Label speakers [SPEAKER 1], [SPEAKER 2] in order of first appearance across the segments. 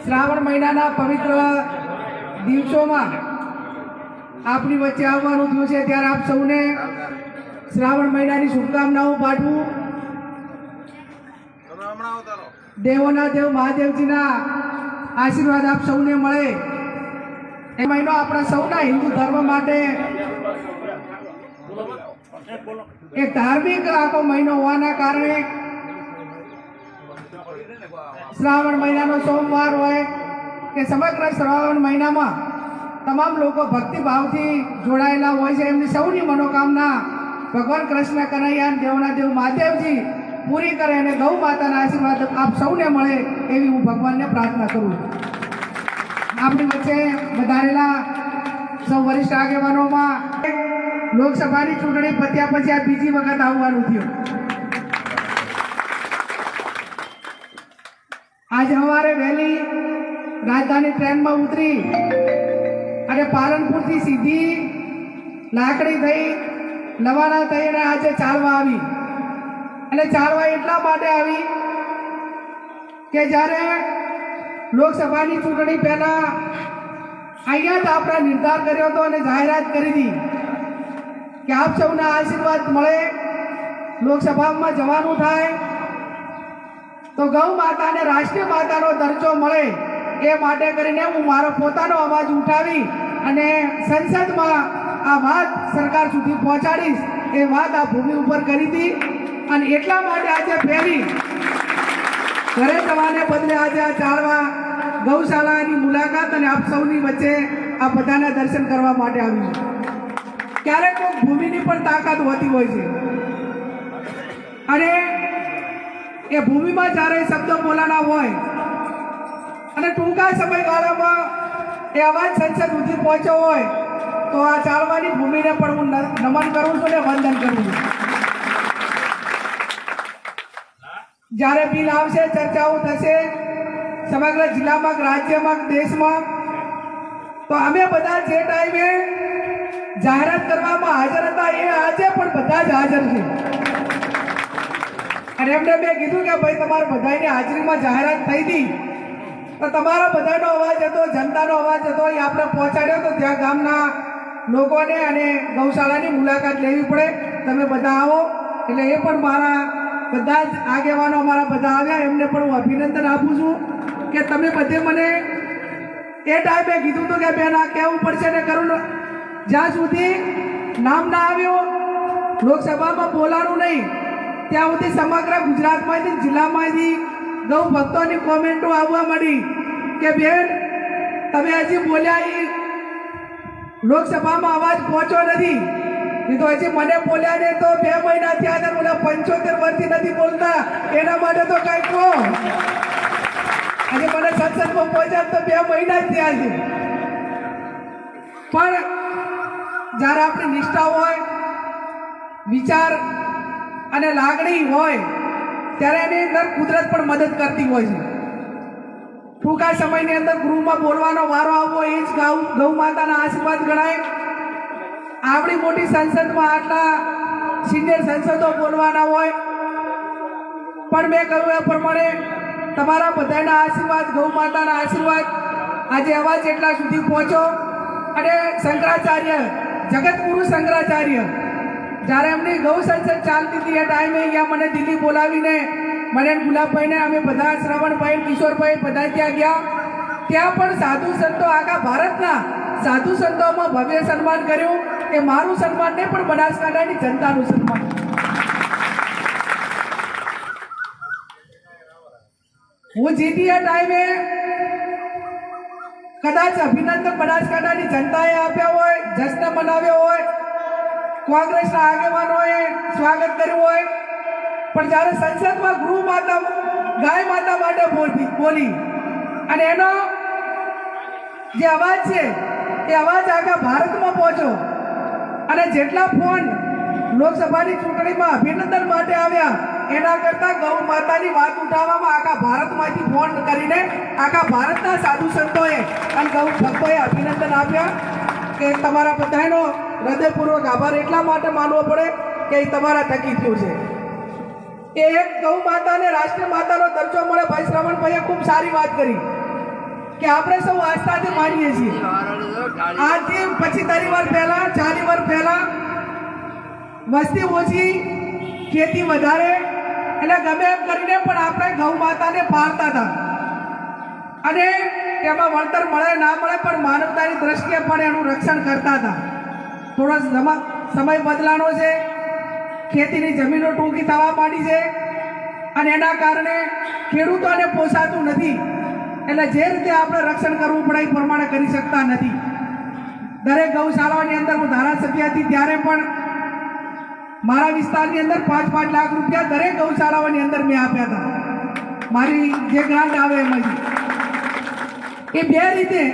[SPEAKER 1] શ્રાવણ મહિનાના પવિત્ર દિવસોમાં આપની વચ્ચે આવવાનું થયું છે, ત્યારે આપ સૌને શ્રાવણ મહિનાની શુભકામનાઓ પાઠવું। દેવોના દેવ મહાદેવજીના આશીર્વાદ આપ સૌને મળે એ મહિનો આપણા સૌના હિન્દુ ધર્મ માટે એક ધાર્મિક આખો મહિનો હોવાના કારણે શ્રાવણ મહિનાનો સોમવાર હોય કે સમગ્ર શ્રાવણ મહિનામાં તમામ લોકો ભક્તિભાવથી જોડાયેલા હોય છે। એમની સૌની મનોકામના ભગવાન કૃષ્ણ કનૈયા દેવના દેવ મહાદેવજી પૂરી કરે અને ગૌ માતાના આશીર્વાદ આપ સૌને મળે એવી હું ભગવાનને પ્રાર્થના કરું છું। આપણી વચ્ચે વધારેલા સૌ વરિષ્ઠ આગેવાનોમાં લોકસભાની ચૂંટણી પત્યા પછી આ બીજી વખત આવવાનું થયું। આજે સવારે વહેલી રાજધાની ટ્રેનમાં ઉતરી અને પાલનપુરથી સીધી લાકડી થઈ લવાણા થઈને આજે ચાલવા આવી। અને ચાલવા એટલા માટે આવી કે જ્યારે લોકસભાની ચૂંટણી પહેલા અહીંયા જ આપણે નિર્ધાર કર્યો હતો અને જાહેરાત કરી હતી કે આપ સૌના આશીર્વાદ મળે, લોકસભામાં જવાનું થાય તો ગૌ માતાને રાષ્ટ્રીય માતાનો દરજ્જો મળે એ માટે કરીને હું મારો પોતાનો અવાજ ઉઠાવી અને સંસદમાં આ વાત સરકાર સુધી પહોંચાડીશ એ વાત આ ભૂમિ ઉપર કરી હતી। અને એટલા માટે આજે પહેલી ઘરે જવાને બદલે આજે આ ચાલવા ગૌશાળાની મુલાકાત અને આપ સૌની વચ્ચે આ બધાના દર્શન કરવા માટે આવ્યું છે। ક્યારેક કોઈ ભૂમિની પણ તાકાત હોતી હોય છે અને એ ભૂમિમાં જ્યારે શબ્દો બોલાના હોય અને ટૂંકા સમયગાળામાં એ અવાજ સંસદ સુધી પહોંચ્યો હોય તો આ ચાલવાની ભૂમિને પણ હું નમન કરું છું અને વંદન કરું છું। જ્યારે બિલ આવશે, ચર્ચાઓ થશે સમગ્ર જિલ્લામાં, રાજ્યમાં, દેશમાં, તો અમે બધા જે ટાઈમે જાહેરાત કરવામાં હાજર હતા એ આજે પણ બધા જ હાજર છે। અને એમને મેં કીધું કે ભાઈ તમારા બધાની હાજરીમાં જાહેરાત થઈ હતી તો તમારા બધાનો અવાજ હતો, જનતાનો અવાજ હતો, એ આપણે પહોંચાડ્યો તો ત્યાં ગામના લોકોને અને ગૌશાળાની મુલાકાત લેવી પડે, તમે બધા આવો। એટલે એ પણ મારા બધા જ આગેવાનો અમારા બધા આવ્યા, એમને પણ હું અભિનંદન આપું છું કે તમે બધે મને એ ટાઈમે કીધું હતું કે બેન આ કહેવું પડશે ને કરું, જ્યાં સુધી નામ ના આવ્યું લોકસભામાં બોલાવાનું નહીં ત્યાં સુધી સમગ્ર ગુજરાતમાંથી, જિલ્લામાંથી ગૌ ભક્તોની કોમેન્ટો આવવા માંડી કે બેન તમે હજી બોલ્યા એ લોકસભામાં અવાજ પહોંચ્યો નથી, તો હજી મને બોલ્યા ને તો 2 મહિના થયા હતા, બોલા 75 વર્ષથી નથી બોલતા, એના માટે તો કઈ કહો। આજે મને સંસદમાં પહોંચ્યા તો 2 મહિના જ થયા છે, પણ જ્યારે આપણી નિષ્ઠા હોય, વિચાર અને લાગણી હોય ત્યારે એની અંદર કુદરત પણ મદદ કરતી હોય છે। ટૂંકા સમયની અંદર ગૃહમાં બોલવાનો વારો આવવો એ જ ગૌ માતાના આશીર્વાદ ગણાય। આપણી મોટી સંસદમાં આટલા સિનિયર સંસદો બોલવાના હોય, પણ મેં કહ્યું એ પ્રમાણે તમારા બધાના આશીર્વાદ, ગૌ માતાના આશીર્વાદ આજે અવાજ એટલા સુધી પહોંચો। અને શંકરાચાર્ય, જગતગુરુ શંકરાચાર્ય જ્યારે એમની ગૌ સંસદ ચાલતી હતી એ ટાઈમે અહીંયા મને દિલ્હી બોલાવીને મને ગુલાબભાઈને અમે બધા શ્રવણભાઈ, કિશોરભાઈ બધા ત્યાં ગયા, ત્યાં પણ સાધુ સંતો આખા ભારતના સાધુ સંતોમાં ભવ્ય સન્માન કર્યું કે મારું સન્માન નહીં પણ બનાસકાંઠાની જનતાનું સન્માન। હું જીતી એ ટાઈમે કદાચ અભિનંદન બનાસકાંઠાની જનતાએ આપ્યા હોય, જશ્ન મનાવ્યો હોય, કોંગ્રેસના આગેવાનોએ સ્વાગત કર્યું હોય, પણ જ્યારે સંસદમાં ગૃહ માતા, ગાય માતા માટે બોલી અને એનો જે અવાજ છે એ અવાજ આખા ભારતમાં પહોંચ્યો અને જેટલા ફોન લોકસભાની ચૂંટણીમાં અભિનંદન માટે આવ્યા એના કરતાં ગૌ માતાની વાત ઉઠાવવામાં આખા ભારતમાંથી ફોન કરીને આખા ભારતના સાધુ સંતોએ અને ગૌ ભક્તોએ અભિનંદન આપ્યા કે તમારા બધાનો હૃદયપૂર્વક આભાર એટલા માટે માનવો પડે કે એ તમારા થકી થયું છે। એ એક ગૌ માતાને રાષ્ટ્રીય માતાનો દરજ્જો મળે. ભાઈ શ્રવણભાઈએ ખૂબ સારી વાત કરી કે આપણે સૌ આસ્થાથી માનીએ છીએ. આજથી 25-30 વર્ષ પહેલા, 40 વર્ષ પહેલા વસ્તી ઓછી, ખેતી વધારે, એટલે ગમે એમ કરીને પણ આપણે ગૌ માતાને પાળતા હતા અને એમાં વળતર મળે ના મળે પણ માનવતાની દ્રષ્ટિએ પણ એનું રક્ષણ કરતા હતા. થોડો સમય બદલાનો છે, ખેતીની જમીનો ટૂંકી થવા માંડી છે અને એના કારણે ખેડૂતોને પોસાતું નથી. એટલે જે રીતે આપણે રક્ષણ કરવું પડે એ પ્રમાણે કરી શકતા નથી. દરેક ગૌશાળાની અંદર હું ધારાસભ્ય હતી ત્યારે પણ મારા વિસ્તારની અંદર 5-5 લાખ રૂપિયા દરેક ગૌશાળાઓની અંદર મેં આપ્યા હતા. મારી જે ગ્રાન્ટ આવે એમાંથી એ બે રીતે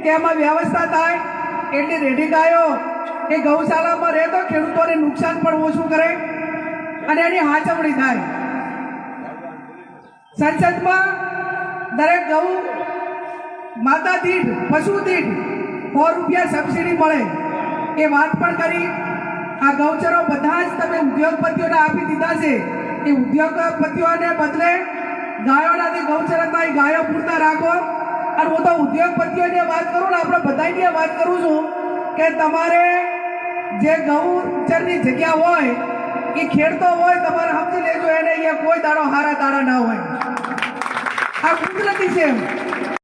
[SPEAKER 1] કે એમાં વ્યવસ્થા થાય એટલે રેડી ગાયો એ ગૌશાળામાં રહે તો ખેડૂતોને નુકસાન પણ ઓછું કરે અને એની હાચવણી થાય. સંસદમાં દરેક ગૌ માતા દીઠ, પશુ દીઠ 100 રૂપિયા સબસિડી મળે એ વાત પણ કરી. આ ગૌચરો બધા જ તમે ઉદ્યોગપતિઓને આપી દીધા છે. એ ઉદ્યોગપતિઓને બદલે ગાયોનાથી ગૌચરતા ગાયો પૂરતા રાખો. અને હું તો ઉદ્યોગપતિઓની વાત કરું ને, આપણે બધાની વાત કરું છું કે તમારે જે ગૌચરની જગ્યા હોય એ ખેડતો હોય, તમારે સમજી લેજો એને અહીંયા કોઈ દાડો હારા દાડા ના હોય. આ કુદરતી છે.